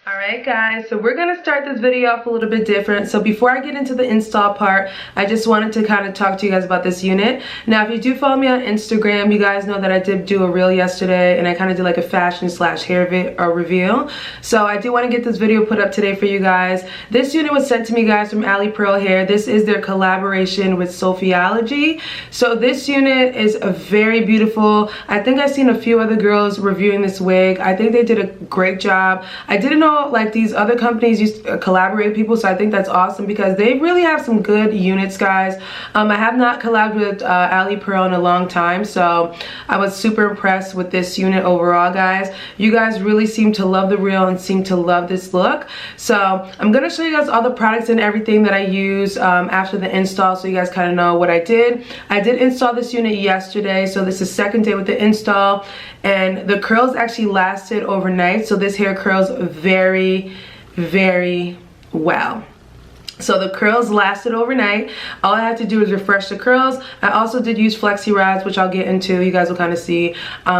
Alright guys, so we're going to start this video off a little bit different. So before I get into the install part, I just wanted to kind of talk to you guys about this unit. Now if you do follow me on Instagram, you guys know that I did do a reel yesterday and I kind of did like a fashion slash hair reveal. So I do want to get this video put up today for you guys. This unit was sent to me guys from Alipearl Hair. This is their collaboration with Sophiology. So this unit is a very beautiful. I think I've seen a few other girls reviewing this wig. I think they did a great job. I didn't know like these other companies used to collaborate with people, so I think that's awesome because they really have some good units guys. I have not collabed with Alipearl in a long time, so I was super impressed with this unit overall guys. You guys really seem to love the reel and seem to love this look. So I'm gonna show you guys all the products and everything that I use after the install, so you guys kind of know what I did. I did install this unit yesterday, so this is second day with the install, and the curls actually lasted overnight, so this hair curls very well. So the curls lasted overnight. All I had to do is refresh the curls. I also did use flexi rods, which I'll get into. You guys will kind of see.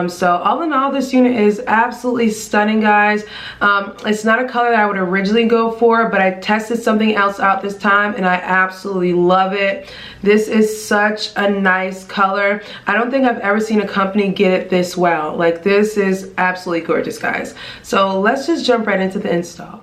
So all in all, this unit is absolutely stunning, guys. It's not a color that I would originally go for, but I tested something else out this time and I absolutely love it. This is such a nice color. I don't think I've ever seen a company get it this well. Like, this is absolutely gorgeous, guys. So let's just jump right into the install.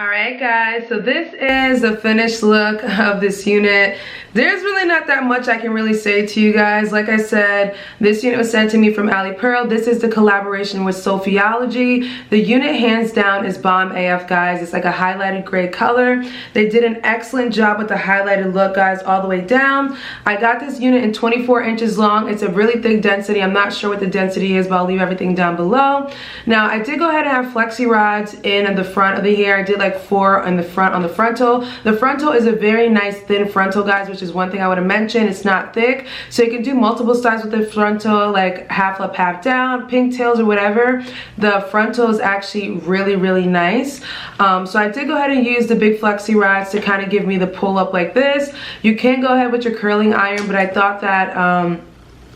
Alright guys, so this is the finished look of this unit. There's really not that much I can really say to you guys. Like I said, this unit was sent to me from Alipearl. This is the collaboration with Sophiology. The unit hands down is bomb AF guys. It's like a highlighted gray color. They did an excellent job with the highlighted look guys all the way down. I got this unit in 24 inches long. It's a really thick density. I'm not sure what the density is, but I'll leave everything down below. Now I did go ahead and have flexi rods in the front of the hair. I did like 4 in the front on the frontal. The frontal is a very nice thin frontal guys, which is one thing I would have mentioned. It's not thick, so you can do multiple styles with the frontal, like half up, half down, pigtails or whatever. The frontal is actually really nice. So I did go ahead and use the big flexi rods to kind of give me the pull up like this. You can go ahead with your curling iron, but I thought that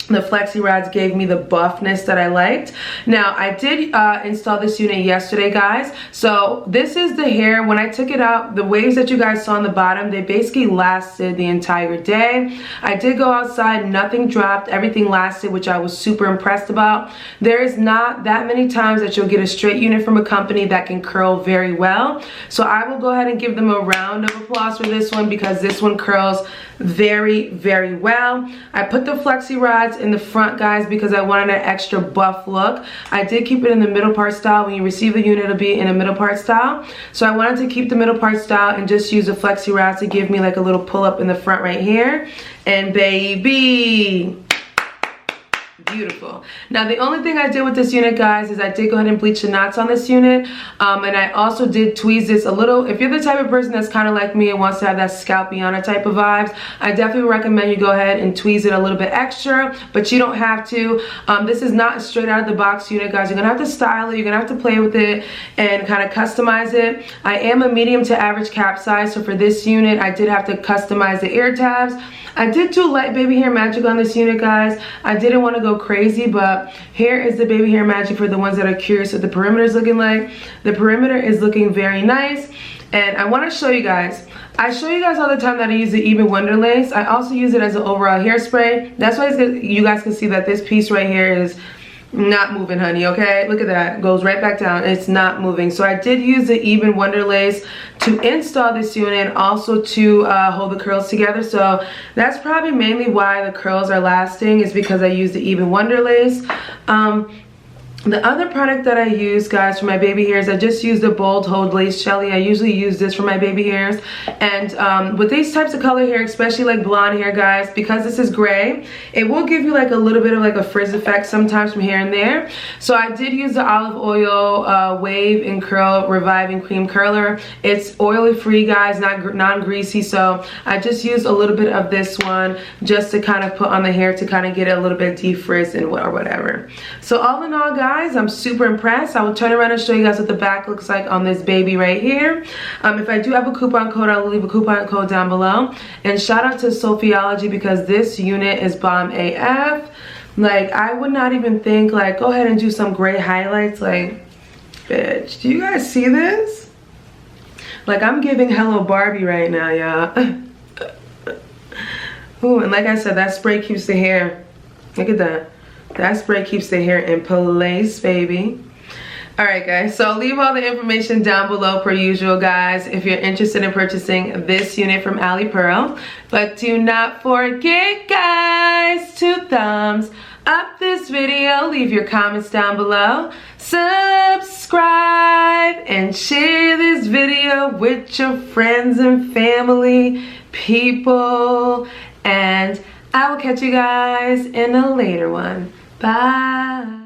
the flexi rods gave me the buffness that I liked. Now I did install this unit yesterday guys. So this is the hair. When I took it out, the waves that you guys saw on the bottom, they basically lasted the entire day. I did go outside, nothing dropped, everything lasted, which I was super impressed about. There is not that many times that you'll get a straight unit from a company that can curl very well. So I will go ahead and give them a round of applause for this one, because this one curls very well. I put the flexi rods in the front guys because I wanted an extra buff look. I did keep it in the middle part style. When you receive the unit, it'll be in a middle part style. So I wanted to keep the middle part style and just use the flexi rods to give me like a little pull up in the front right here. And baby, beautiful. Now the only thing I did with this unit guys is I did go ahead and bleach the knots on this unit, and I also did tweeze this a little. If you're the type of person that's kind of like me and wants to have that scalpiana type of vibes, I definitely recommend you go ahead and tweeze it a little bit extra, but you don't have to. This is not a straight out of the box unit guys. You're gonna have to style it, you're gonna have to play with it and kind of customize it. I am a medium to average cap size, so for this unit I did have to customize the ear tabs. I did do light baby hair magic on this unit guys. I didn't want to go crazy, but here is the baby hair magic for the ones that are curious what the perimeter is looking like. The perimeter is looking very nice, and I want to show you guys. I show you guys all the time that I use the Even Wonder Lace. I also use it as an overall hairspray. That's why you guys can see that this piece right here is not moving, honey. Okay, look at that, goes right back down. It's not moving. So I did use the Even Wonder Lace to install this unit, also to hold the curls together. So that's probably mainly why the curls are lasting, is because I used the Even Wonder Lace. The other product that I use guys for my baby hairs, I just use the Bold Hold Lace Jelly. I usually use this for my baby hairs, and with these types of color hair, especially like blonde hair guys, because this is gray, it will give you like a little bit of like a frizz effect sometimes from here and there. So I did use the olive oil wave and curl reviving cream curler. It's oily free guys, not non-greasy, so I just used a little bit of this one just to kind of put on the hair to kind of get it a little bit defrizzed and or whatever. So all in all guys, I'm super impressed. I will turn around and show you guys what the back looks like on this baby right here. If I do have a coupon code, I will leave a coupon code down below. And shout out to Sophiology, because this unit is bomb AF. Like, I would not even think like go ahead and do some gray highlights. Like, bitch, do you guys see this? Like, I'm giving Hello Barbie right now, y'all. Ooh, and like I said, that spray keeps the hair, look at that. That spray keeps the hair in place, baby. Alright guys, so I'll leave all the information down below per usual guys if you're interested in purchasing this unit from Alipearl. But do not forget guys to thumbs up this video, leave your comments down below, subscribe, and share this video with your friends and family, people, and I will catch you guys in a later one. Bye.